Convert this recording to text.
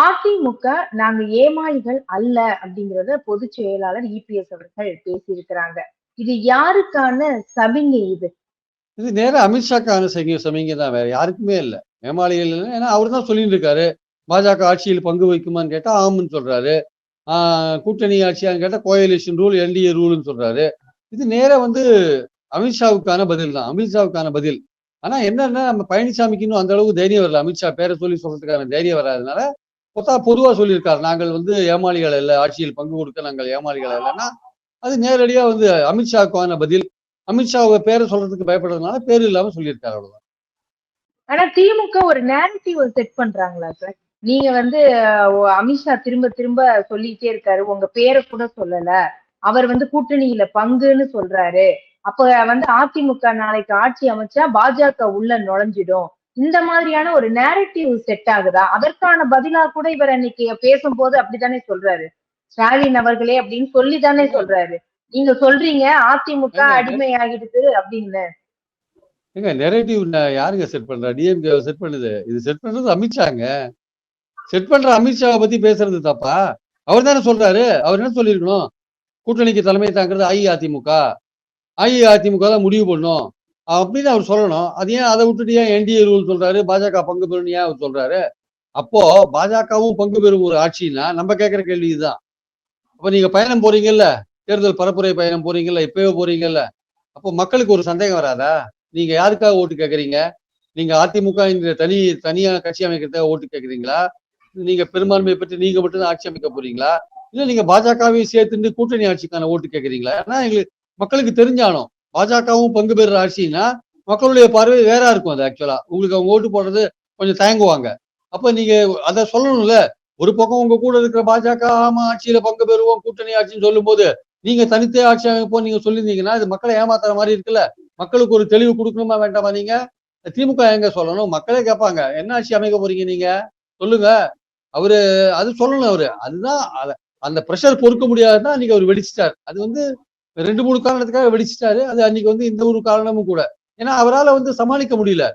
அதிமுக நாங்க ஏமாளிகள் அல்ல அப்படிங்கிறத பொதுச் செயலாளர் இபிஎஸ் அவர்கள் பேசியிருக்கிறாங்க. இது யாருக்கான சமிங்கை இது? இது நேரா அமித்ஷாக்கான சமிங்கை தான், வேற யாருக்குமே இல்லை. ஏமாளிகள் இல்லை. ஏன்னா அவர் தான் சொல்லிட்டு இருக்காரு, பாஜக ஆட்சியில் பங்கு வைக்குமான்னு கேட்டா ஆமுன்னு சொல்றாரு. கூட்டணி ஆட்சியான்னு கேட்டா கோயலிஷன் ரூல், என்டிஏ ரூல்னு சொல்றாரு. இது நேரா அமித்ஷாவுக்கான பதில் தான், அமித்ஷாவுக்கான பதில். ஆனா என்னன்னா, நம்ம பழனிசாமிக்கு இன்னும் அந்த அளவுக்கு தைரியம் வரல. அமித்ஷா பேரை சொல்லி சொல்றதுக்கான தைரியம் வராதனால பொதுவா சொல்லியிருக்காரு, நாங்கள் ஏமாளிகள் அல்ல, ஆட்சியில் பங்கு கொடுக்க நாங்கள் ஏமாளிகள் இல்லைன்னா அது நேரடியா அமித்ஷாவுக்கான பதில். அமித்ஷாவை பேரை சொல்றதுக்கு பயப்படுறதுனால பேரு இல்லாம சொல்லியிருக்காரு, அவ்வளவுதான். ஆனா திமுக ஒரு நேரட்டிவ் செட் பண்றாங்களா சார்? நீங்க அமித்ஷா திரும்ப திரும்ப சொல்லிட்டே இருக்காரு, உங்க பேரை கூட சொல்லல, அவர் கூட்டணியில பங்குன்னு சொல்றாரு, அப்ப அதிமுக நாளைக்கு ஆட்சி அமைச்சா பாஜக உள்ள நுழைஞ்சிடும், இந்த மாதிரியான ஒரு நேரட்டிவ் செட் ஆகுதா? அதற்கான பதிலா கூட இவர் அன்னைக்கு பேசும்போது அப்படித்தானே சொல்றாரு, ஸ்டாலின் அவர்களே அப்படின்னு சொல்லித்தானே சொல்றாரு. நீங்க சொல்றீங்க அதிமுக அடிமை ஆகிடுது அப்படின்னு. ஏங்க நெரேட்டிவ் யாருங்க செட் பண்றா? டிஎம்கே செட் பண்ணுது. இது செட் பண்றது அமித்ஷாங்க. செட் பண்ற அமித்ஷாவை பத்தி பேசுறது தப்பா? அவர் தானே சொல்றாரு. அவர் என்ன சொல்லியிருக்கணும், கூட்டணிக்கு தலைமை தாங்கிறது அஇஅதிமுக, அஇஅதிமுக தான் முடிவு பண்ணும் அப்படின்னு அவர் சொல்லணும். அது ஏன் அதை விட்டுட்டு ஏன் என்டிஏ ரூல் சொல்றாரு, பாஜக பங்கு பெறும் ஏன் அவர் சொல்றாரு? அப்போ பாஜகவும் பங்கு பெறும் ஒரு ஆட்சின்னா நம்ம கேட்கிற கேள்வி இதுதான். அப்ப நீங்க பயணம் போறீங்கல்ல, தேர்தல் பரப்புரை பயணம் போறீங்கல்ல, இப்பவே போறீங்கல்ல, அப்போ மக்களுக்கு ஒரு சந்தேகம் வராதா? நீங்க யாருக்காக ஓட்டு கேட்கறீங்க? நீங்க அதிமுக இந்த தனியா கட்சி அமைக்கிறதுக்காக ஓட்டு கேட்கறீங்களா? நீங்க பெரும்பான்மையை பற்றி நீங்க மட்டும்தான் ஆட்சி அமைக்க போறீங்களா? இல்ல நீங்க பாஜகவையும் சேர்த்துட்டு கூட்டணி ஆட்சிக்கான ஓட்டு கேட்கறீங்களா? ஏன்னா எங்களுக்கு மக்களுக்கு தெரிஞ்சாலும் பாஜகவும் பங்கு பெறுற ஆட்சின்னா மக்களுடைய பார்வை வேற இருக்கும். அது ஆக்சுவலா உங்களுக்கு அவங்க ஓட்டு போடுறது கொஞ்சம் தயங்குவாங்க. அப்ப நீங்க அதை சொல்லணும்ல. ஒரு பக்கம் உங்க கூட இருக்கிற பாஜக ஆமா ஆட்சியில பங்கு பெறுவோம் கூட்டணி ஆட்சின்னு சொல்லும் போது நீங்க தனித்தே ஆட்சி அமைப்போம் நீங்க சொல்லியிருந்தீங்கன்னா இது மக்களை ஏமாத்துற மாதிரி இருக்குல்ல. மக்களுக்கு ஒரு தெளிவு கொடுக்கணுமா வேண்டாமா? நீங்க திமுக எங்க சொல்லணும்? மக்களே கேட்பாங்க, என்ன ஆட்சி அமைக்க போறீங்க நீங்க சொல்லுங்க. அவரு அது சொல்லணும். அவரு அதுதான் அந்த பிரஷர் பொறுக்க முடியாதுதான் அன்னைக்கு அவர் வெடிச்சிட்டார். அது 2-3 காரணத்துக்காக வெடிச்சிட்டாரு. அது அன்னைக்கு இந்த ஒரு காரணமும் கூட. ஏன்னா அவரால் சமாளிக்க முடியல.